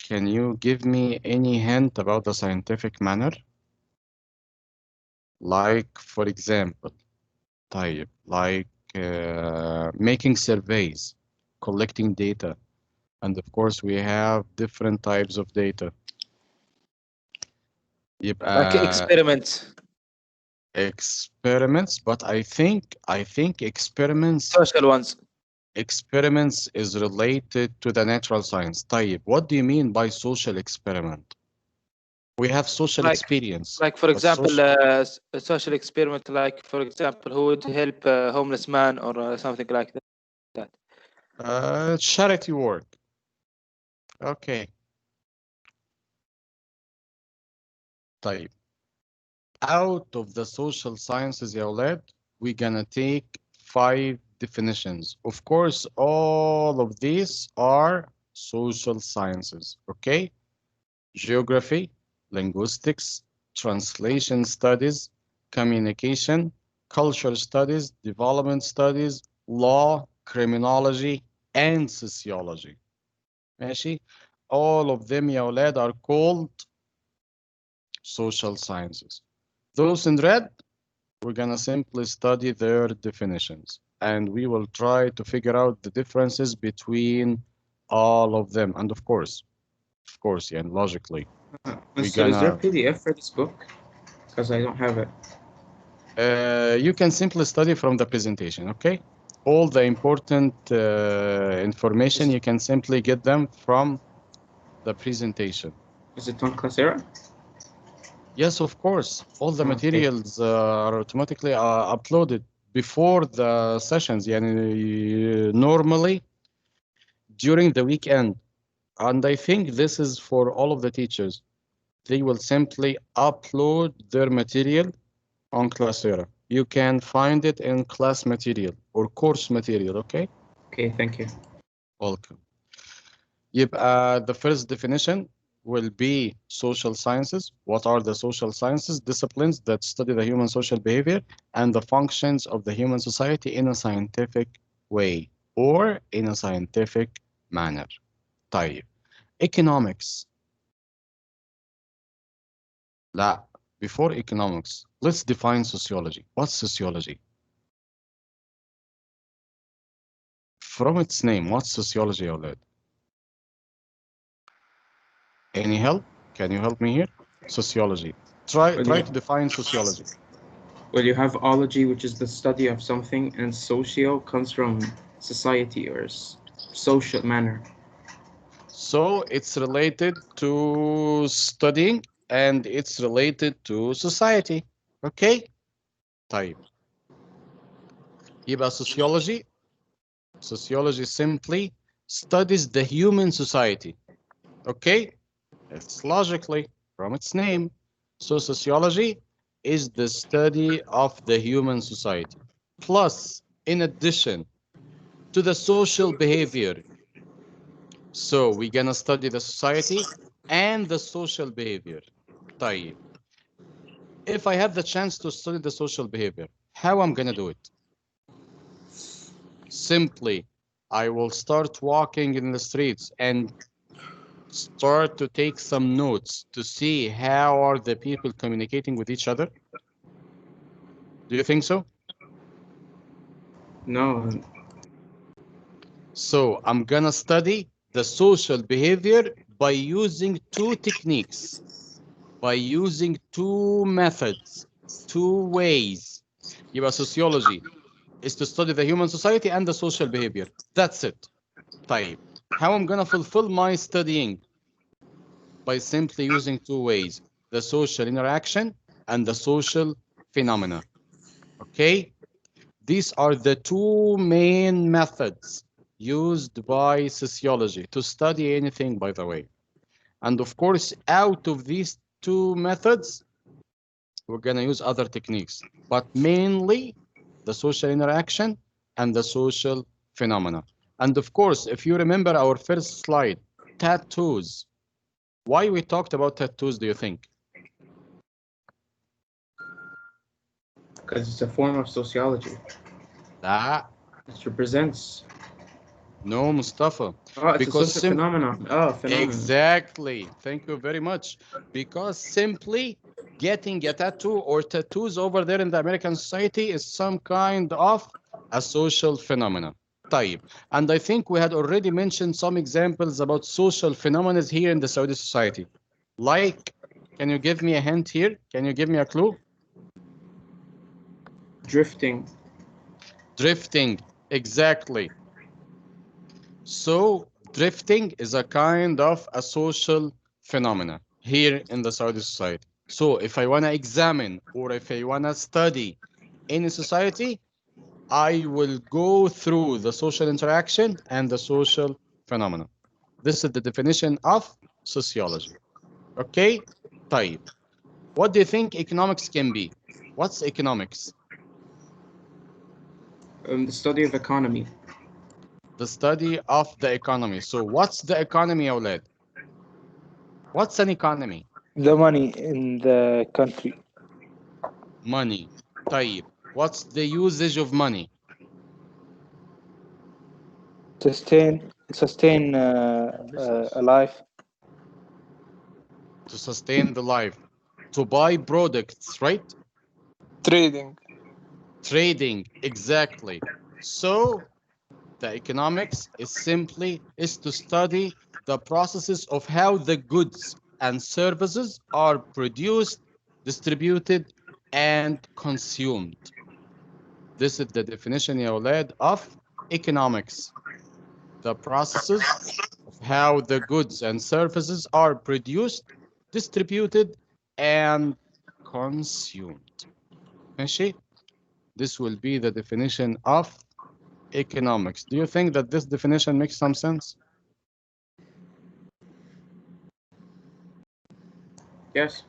Can you give me any hint about the scientific manner? Like, for example, طيب, like making surveys, collecting data, and of course we have different types of data. Like يبقى experiments, experiments, but I think social ones. experiments is related to the natural science. طيب, what do you mean by social experiment? We have social Like, experience. like for But example, a social experiment, like for example, who would help a homeless man or something like that. charity work. Okay. طيب. Out of the social sciences يا أولاد, we're gonna take 5 definitions. Of course, all of these are social sciences, okay? Geography, linguistics, translation studies, communication, culture studies, development studies, law, criminology, and sociology. ماشي? All of them يا أولاد are called social sciences. Those in red, we're gonna simply study their definitions, and we will try to figure out the differences between all of them. And of course, yeah, and logically, we're Mister, is there a gonna. PDF for this book? Because I don't have it. You can simply study from the presentation, okay? All the important information, you can simply get them from the presentation. Is it on Coursera? Yes, of course. All the Okay. materials are automatically uploaded before the sessions. يعني, normally during the weekend. And I think this is for all of the teachers. They will simply upload their material on Coursera. You can find it in class material or course material, okay? Okay, thank you. Welcome. The first definition will be social sciences. What are the social sciences? Disciplines that study the human social behavior and the functions of the human society in a scientific way or in a scientific manner. طيب. Economics. لا. Before economics, let's define sociology. What's sociology? From its name, what's sociology, Oleg? Any help? Can you help me here? Sociology. Try to define sociology. Well, you have ology, which is the study of something, and socio comes from society or social manner. So it's related to studying and it's related to society. Okay? طيب. يبقى sociology simply studies the human society. Okay? It's logically from its name. So sociology is the study of the human society. Plus, in addition to the social behavior. So we're gonna study the society and the social behavior. طيب. If I have the chance to study the social behavior, how I'm gonna do it? Simply, I will start walking in the streets and start to take some notes to see how are the people communicating with each other. Do you think so? No. So I'm gonna study the social behavior by using 2 techniques, by using 2 methods, 2 ways. يبقى sociology is to study the human society and the social behavior. That's it. طيب. How I'm gonna fulfill my studying? By simply using 2 ways, the social interaction and the social phenomena. Okay? These are the 2 main methods used by sociology to study anything, by the way. And of course, out of these 2 methods, we're going to use other techniques, but mainly the social interaction and the social phenomena. And of course, if you remember our first slide, tattoos. Why we talked about tattoos, do you think? Because it's a form of sociology. That It represents. No, Mustafa. Oh, it's a Because social phenomenon. Oh, phenomenon. exactly. Thank you very much. Because simply getting a tattoo or tattoos over there in the American society is some kind of a social phenomenon. طيب. And I think we had already mentioned some examples about social phenomena here in the Saudi society. Like, can you give me a hint here? Can you give me a clue? Drifting. Drifting. Exactly. So drifting is a kind of a social phenomena here in the Saudi society. So if I want to examine or if I want to study any society, I will go through the social interaction and the social phenomena. This is the definition of sociology. Okay? طيب. What do you think economics can be? What's economics? The study of economy. The study of the economy. So what's the economy, أولاد? What's an economy? The money in the country. Money. طيب. What's the usage of money? Sustain a life. To sustain the life. To buy products, right? Trading. Trading. Exactly. So the economics is to study the processes of how the goods and services are produced, distributed, and consumed. This is the definition, يا أولاد, of economics. The processes of how the goods and services are produced, distributed, and consumed. ماشي? This will be the definition of economics. Do you think that this definition makes some sense? Yes.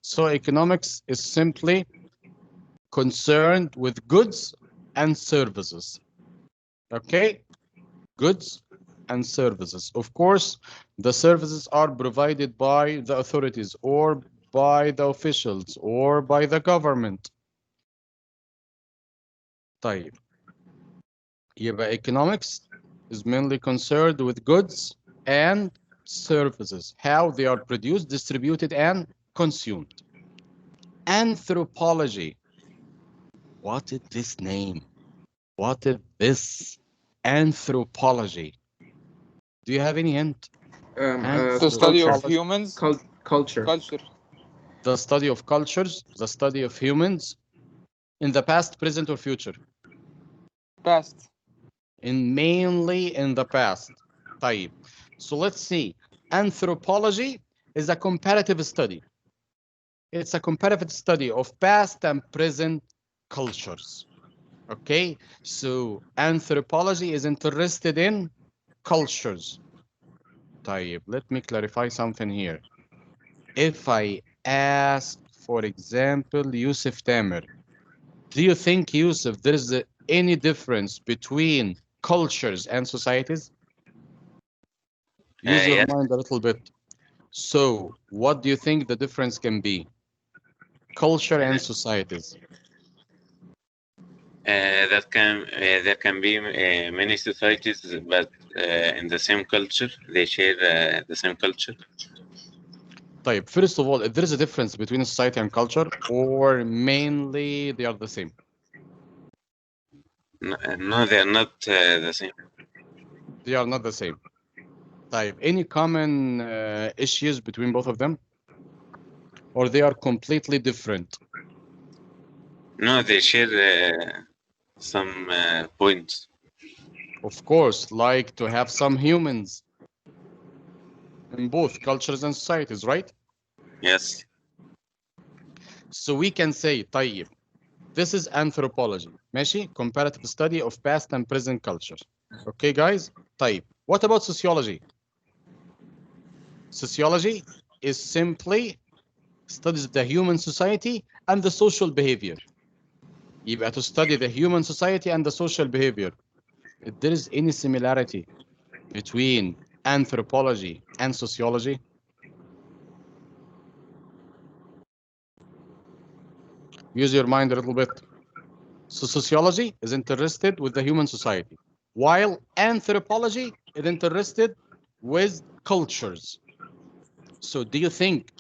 So economics is simply concerned with goods and services. Okay? Goods and services. Of course, the services are provided by the authorities or by the officials or by the government. طيب. يبقى economics is mainly concerned with goods and services, how they are produced, distributed, and consumed. Anthropology. What is this name? What is this? Anthropology. Do you have any hint? The study of Anthropology. humans. Culture. Culture. The study of cultures, the study of humans in the past, present, or future? Past. Mainly in the past. طيب. So let's see. Anthropology is a comparative study. It's a comparative study of past and present cultures. Okay, so anthropology is interested in cultures. طيب, let me clarify something here. If I ask, for example, Yusuf Tamer, do you think, Yusuf, there is any difference between cultures and societies? Use your Yes. mind a little bit. So, what do you think the difference can be? Culture and societies. There can be many societies, but in the same culture, they share the same culture. طيب, first of all, if there is a difference between society and culture, or mainly they are the same? No, they are not the same. They are not the same. طيب, any common issues between both of them? Or they are completely different? No, they share some points. Of course, like to have some humans in both cultures and societies, right? Yes. So we can say, طيب, this is anthropology. ماشي? Comparative study of past and present cultures. Okay, guys? طيب. What about sociology? Sociology is simply studies the human society and the social behavior. يبقى to study the human society and the social behavior. If there is any similarity between anthropology and sociology? Use your mind a little bit. So sociology is interested with the human society. while anthropology is interested with cultures. So do you think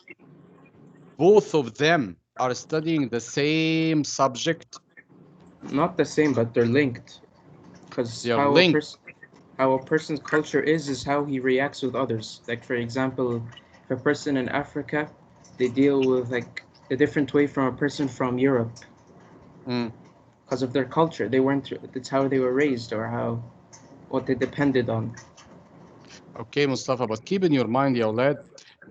both of them are studying the same subject? Not the same, but they're linked. Because They are linked. how a person's culture is how he reacts with others. Like for example, if a person in Africa, they deal with like a different way from a person from Europe because of their culture. They weren't. It's how they were raised or how what they depended on. Okay, Mustafa, but keep in your mind, ya أولاد,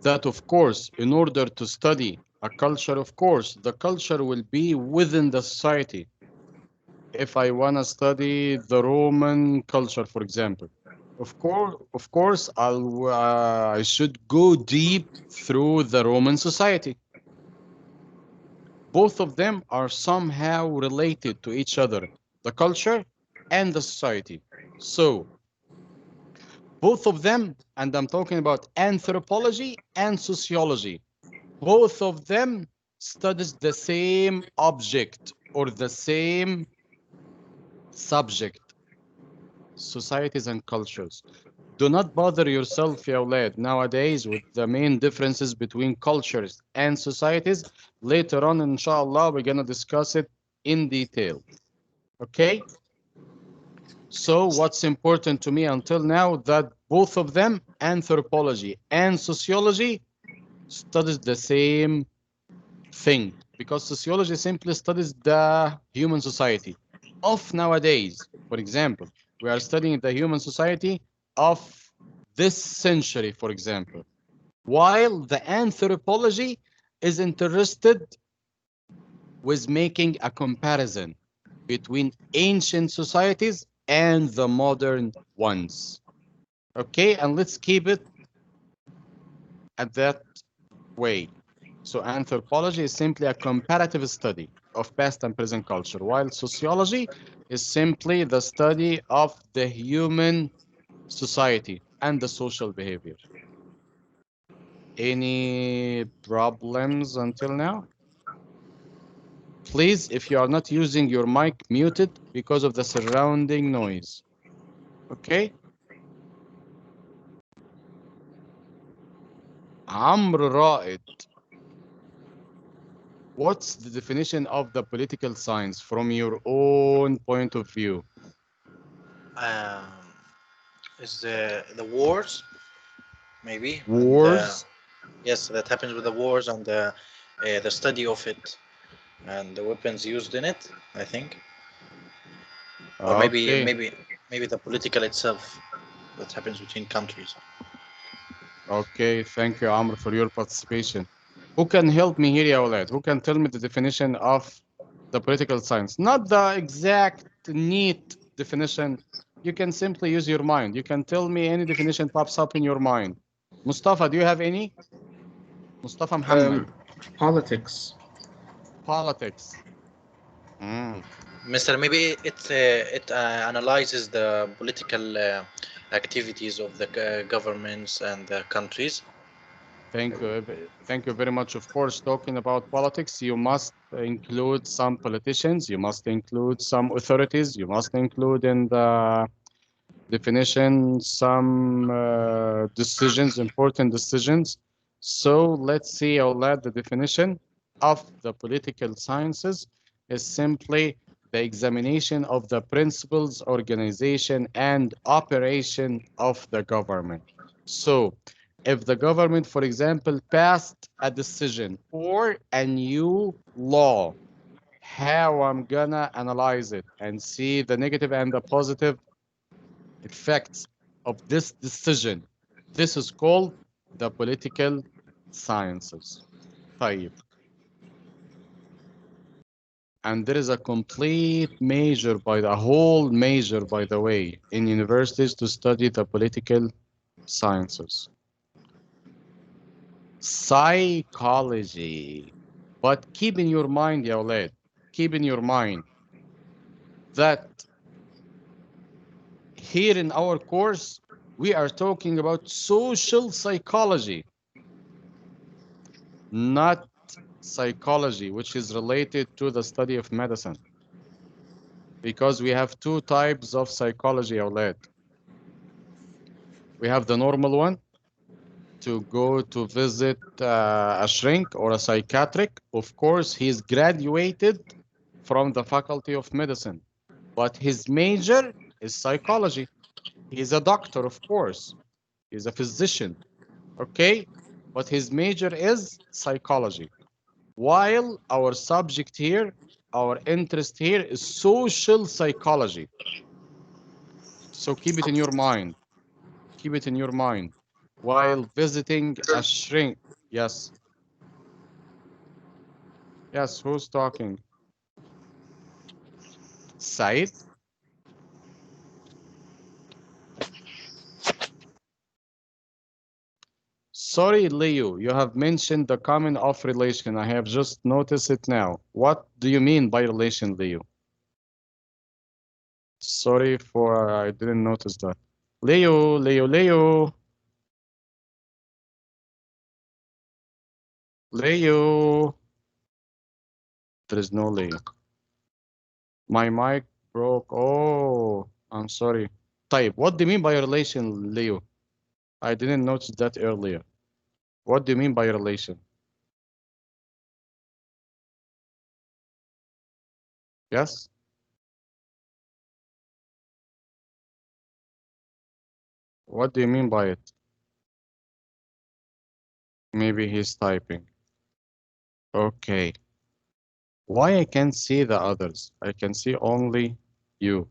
that of course, in order to study a culture, of course, the culture will be within the society. If I want to study the Roman culture, for example, of course, I should go deep through the Roman society. Both of them are somehow related to each other, the culture and the society. So both of them, and I'm talking about anthropology and sociology, both of them studies the same object or the same subject, societies and cultures. Do not bother yourself, ya أولاد, nowadays with the main differences between cultures and societies. Later on, inshallah, we're going to discuss it in detail. Okay? So what's important to me until now, that both of them, anthropology and sociology, studies the same thing, because sociology simply studies the human society of nowadays. For example, we are studying the human society of this century, for example, while the anthropology is interested with making a comparison between ancient societies and the modern ones. Okay, and let's keep it at that way. So anthropology is simply a comparative study of past and present culture, while sociology is simply the study of the human society and the social behavior. Any problems until now? Please, if you are not using your mic, mute it because of the surrounding noise. Okay? عمرو رائد, what's the definition of the political science from your own point of view? Um, is the wars maybe? Wars? Yes, that happens with the wars and the study of it and the weapons used in it. I think, or Okay. maybe the political itself that happens between countries. Okay, thank you, Amr, for your participation. Who can help me here, ya أولاد? Who can tell me the definition of the political science? Not the exact, neat definition. You can simply use your mind. You can tell me any definition pops up in your mind. Mustafa, do you have any? Mustafa Muhammad. Politics. Politics. Mister, maybe it analyzes the political activities of the governments and the countries. Thank you. Thank you very much. Of course, talking about politics, you must include some politicians, you must include some authorities, you must include in the definition some decisions, important decisions. So let's see, Aulad, the definition of the political sciences is simply the examination of the principles, organization, and operation of the government. So if the government, for example, passed a decision or a new law, how I'm gonna analyze it and see the negative and the positive effects of this decision. This is called the political sciences. طيب. And there is a complete major a whole major, by the way, in universities to study the political sciences. Psychology. But keep in your mind, ya أولاد, keep in your mind that here in our course, we are talking about social psychology, not psychology, which is related to the study of medicine. Because we have two types of psychology, أولاد. We have the normal one, to go to visit a shrink or a psychiatric. Of course, he's graduated from the Faculty of Medicine, but his major is psychology. He's a doctor, of course. He's a physician, okay? But his major is psychology. While our subject here, our interest here is social psychology. So keep it in your mind. Keep it in your mind. While visiting a shrink. Yes. Yes, who's talking? Said? Sorry, Leo, you have mentioned the common of relation. I have just noticed it now. What do you mean by relation, Leo? Sorry for I didn't notice that. Leo. Leo. There is no Leo. My mic broke. Oh, I'm sorry. Type. What do you mean by relation, Leo? I didn't notice that earlier. What do you mean by relation? Yes? What do you mean by it? Maybe he's typing. Okay. Why I can't see the others? I can see only you.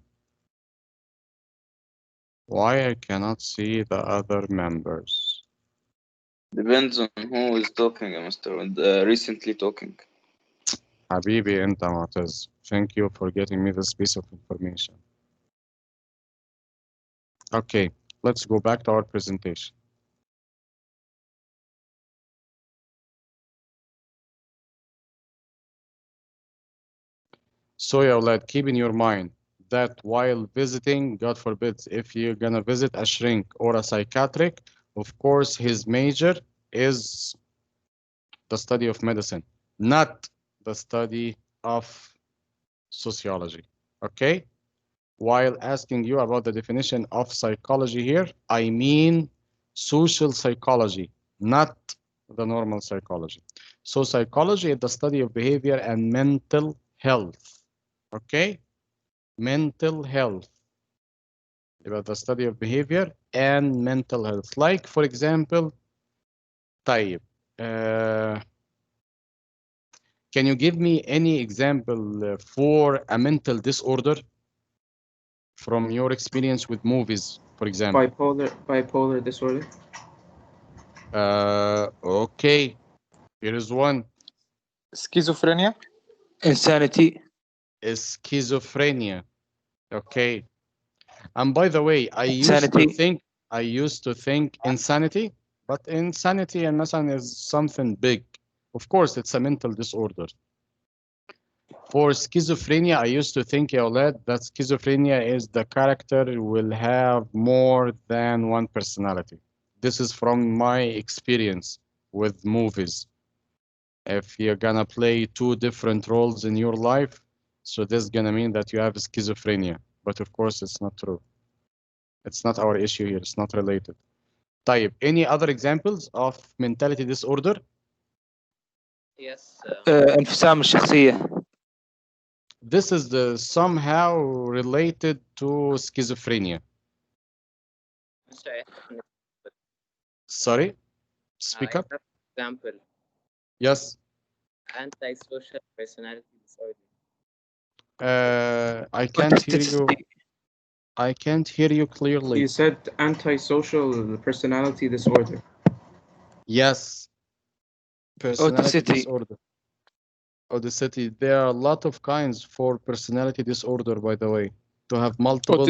Why I cannot see the other members? Depends on who is talking, Mr. Recently talking. حبيبي أنت معتز. Thank you for getting me this piece of information. Okay, let's go back to our presentation. So, yeah, lad, keep in your mind that while visiting, God forbid, if you're gonna visit a shrink or a psychiatric, of course, his major is the study of medicine, not the study of sociology, okay? While asking you about the definition of psychology here, I mean social psychology, not the normal psychology. So psychology is the study of behavior and mental health, okay? Mental health, about the study of behavior and mental health. Like, for example, طيب, can you give me any example for a mental disorder from your experience with movies, for example? Bipolar disorder. Okay, here is one. Schizophrenia. Insanity. Schizophrenia. Okay. And by the way, I Insanity. used to think insanity, but insanity and مثلا is something big. Of course, it's a mental disorder. For schizophrenia, I used to think, Eolad, that schizophrenia is the character will have more than one personality. This is from my experience with movies. If you're gonna play two different roles in your life, so this is gonna mean that you have schizophrenia. But of course, it's not true. It's not our issue here. It's not related. طيب, any other examples of mentality disorder? Yes. انفصام الشخصية. This is somehow related to schizophrenia. Sorry, speak up. Example. Yes. Antisocial personality disorder. I can't hear you. I can't hear you clearly. You said antisocial personality disorder. Yes. Personality Audacity. disorder. Audacity. There are a lot of kinds for personality disorder, by the way. To have multiple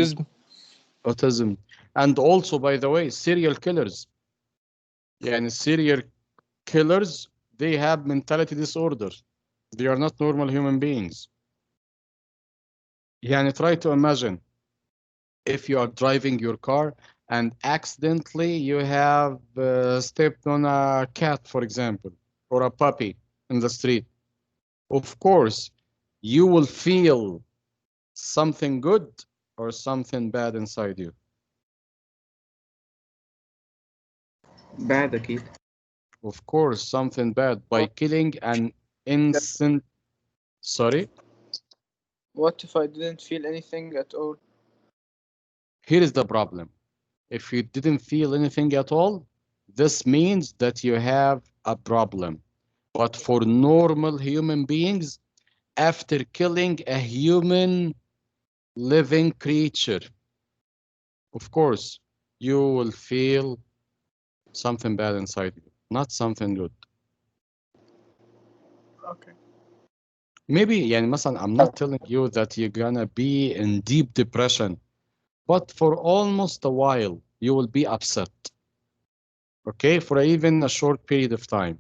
autism. And also, by the way, serial killers. Yeah, and serial killers, they have mentality disorder. They are not normal human beings. Yani, try to imagine if you are driving your car and accidentally you have stepped on a cat, for example, or a puppy in the street. Of course, you will feel Something good or something bad inside you? bad أكيد. Of course, something bad by killing an innocent. Sorry? What if I didn't feel anything at all? Here is the problem. If you didn't feel anything at all, this means that you have a problem. But for normal human beings, after killing a human living creature, of course, you will feel something bad inside you, not something good. Okay. Maybe, يعني مثلا, I'm not telling you that you're gonna be in deep depression, but for almost a while, you will be upset. Okay, for even a short period of time.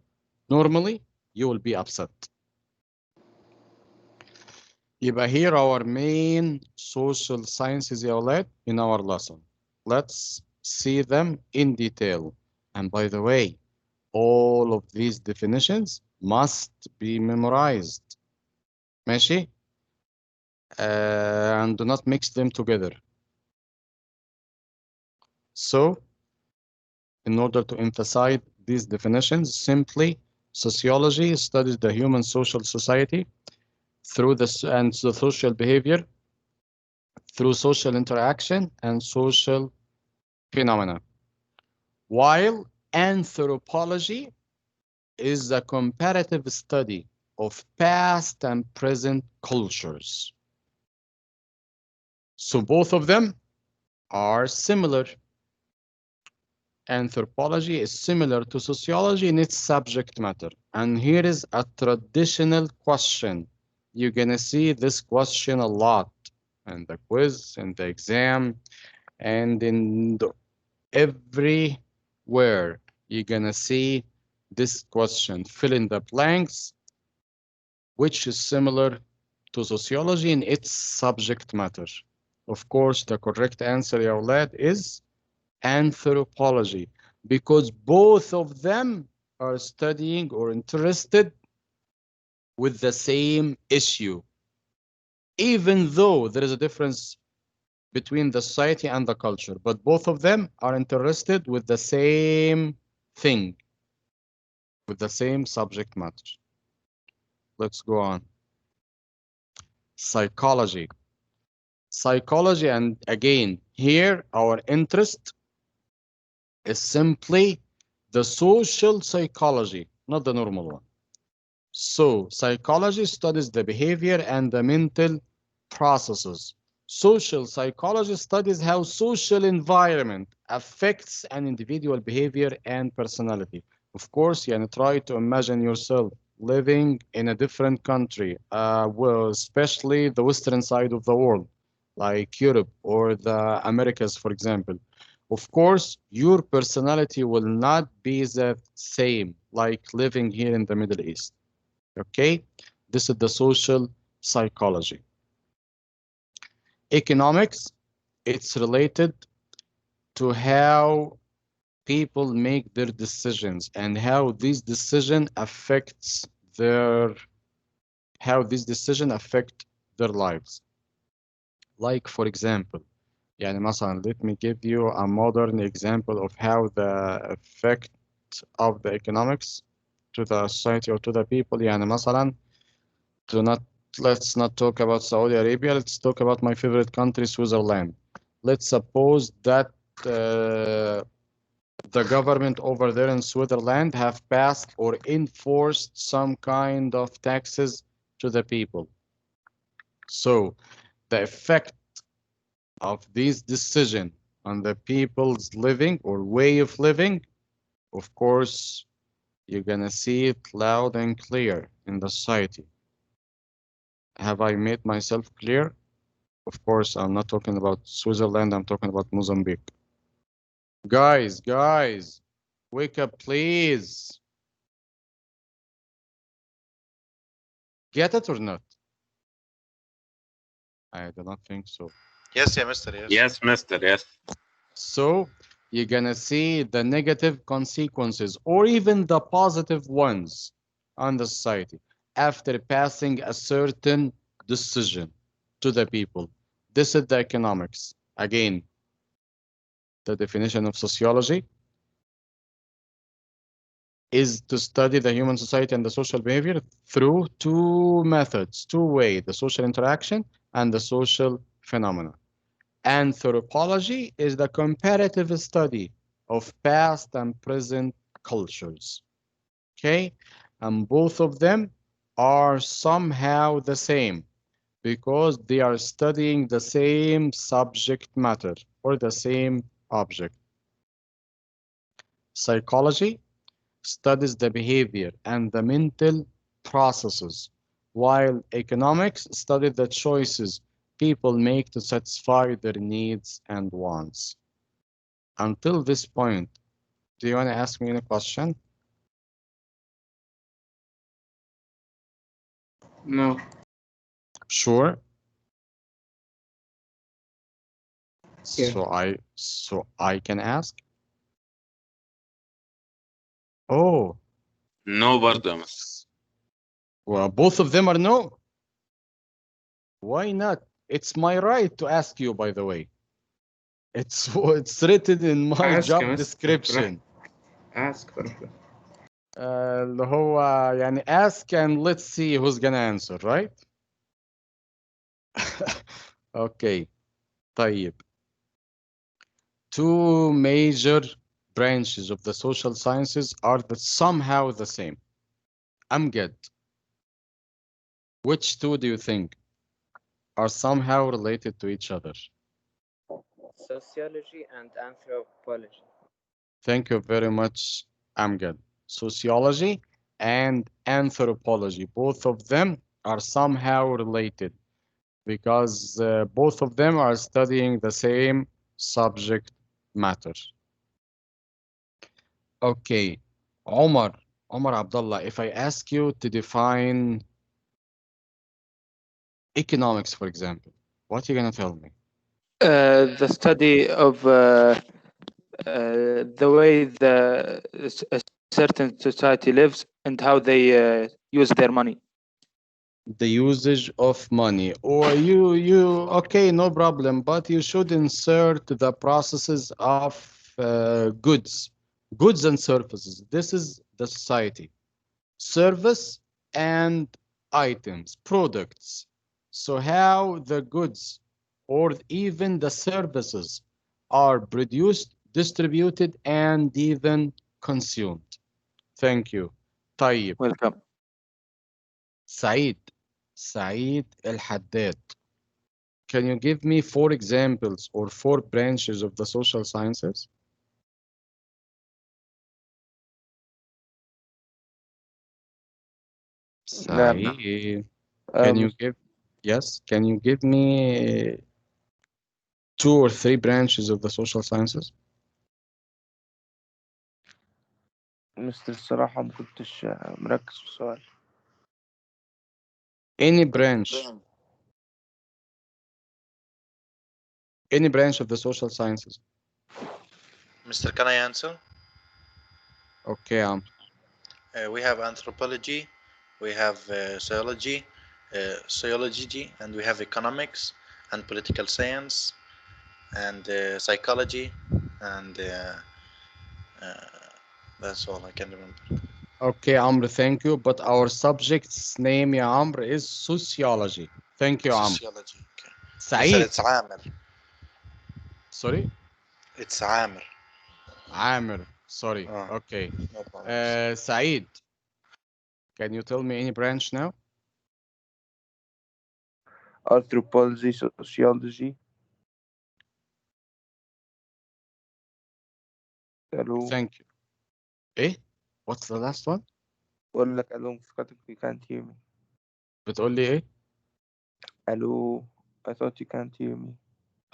Normally, you will be upset. يبقى here our main social sciences يا أولاد in our lesson. Let's see them in detail. And by the way, all of these definitions must be memorized. ماشي? And do not mix them together. So, in order to emphasize these definitions, simply sociology studies the human social society through the social behavior, through social interaction and social phenomena. While anthropology is a comparative study of past and present cultures. So both of them are similar. Anthropology is similar to sociology in its subject matter. And here is a traditional question. You're gonna see this question a lot in the quiz, in the exam, and in everywhere. You're gonna see this question. Fill in the blanks, which is similar to sociology in its subject matter. Of course, the correct answer, يا أولاد, is anthropology, because both of them are studying or interested with the same issue, even though there is a difference between the society and the culture, but both of them are interested with the same thing, with the same subject matter. Let's go on. Psychology. Psychology, and again, here our interest is simply the social psychology, not the normal one. So, psychology studies the behavior and the mental processes. Social psychology studies how social environment affects an individual behavior and personality. Of course, you can try to imagine yourself living in a different country, well, especially the western side of the world, like Europe or the Americas, for example. Of course, your personality will not be the same like living here in the Middle East. Okay, this is the social psychology. Economics, it's related to how people make their decisions and how these decisions affect their lives. Like, for example, يعني مثلا, let me give you a modern example of how the effect of the economics to the society or to the people. يعني مثلا, let's not talk about Saudi Arabia. Let's talk about my favorite country, Switzerland. Let's suppose that the government over there in Switzerland have passed or enforced some kind of taxes to the people. So the effect of this decision on the people's living or way of living, of course, you're gonna see it loud and clear in the society. Have I made myself clear? Of course, I'm not talking about Switzerland, I'm talking about Mozambique. Guys, wake up, please. Get it or not? I do not think so. Yes, yeah, Mister. Yes. Yes, Mister. Yes. So you're gonna see the negative consequences or even the positive ones on the society after passing a certain decision. to the people. This is the economics. Again, the definition of sociology is to study the human society and the social behavior through two methods, two ways, the social interaction and the social phenomena. Anthropology is the comparative study of past and present cultures. Okay? And both of them are somehow the same because they are studying the same subject matter or the same object. Psychology studies the behavior and the mental processes, while economics studies the choices people make to satisfy their needs and wants. Until this point, do you want to ask me any question? No. Sure. Yeah. So I can ask? Oh, No برضه يا مستر. well, both of them are no. Why not? It's my right to ask you, by the way. It's written in my Ask job يا مستر. description. Ask براحتك. اللي هو يعني ask and let's see who's gonna answer, right? Okay. طيب. Two major branches of the social sciences are somehow the same. I'm good. Which two do you think are somehow related to each other? Sociology and anthropology. Thank you very much, Amgad. Sociology and anthropology, both of them are somehow related because both of them are studying the same subject matter. Okay, Omar Abdullah, if I ask you to define economics, for example, what are you going to tell me? The study of the way a certain society lives and how they use their money. The usage of money, or okay, no problem, but you should insert the processes of goods and services. This is the society. Service and items, products. So how the goods or even the services are produced, distributed, and even consumed. Thank you. طيب. Welcome. Saeed El-Haddad. Can you give me 4 examples or 4 branches of the social sciences? Saeed, can you give, yes, can you give me 2 or 3 branches of the social sciences? مستر الصراحة ما كنتش مركز في السؤال. Any branch of the social sciences. Mr. Can I answer? Okay, We have anthropology, we have sociology, and we have economics and political science and psychology, and that's all I can remember. Okay, Amr, thank you. But our subject's name, ya Amr, is sociology. Thank you, Amr. Sociology. Okay. Saeed. It's Amr. Sorry? It's Amr. Amr. Sorry. Okay. No problem. Saeed, can you tell me any branch now? Anthropology, sociology. Hello. Thank you. Eh? What's the last one? بقول لك hello مفكرتك you can't hear me. بتقول لي ايه؟ Hello. I thought you can't hear me.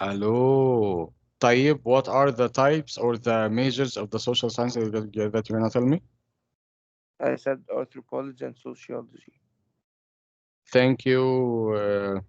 Hello. طيب, what are the types or the majors of the social sciences that you're gonna tell me? I said anthropology and sociology. Thank you,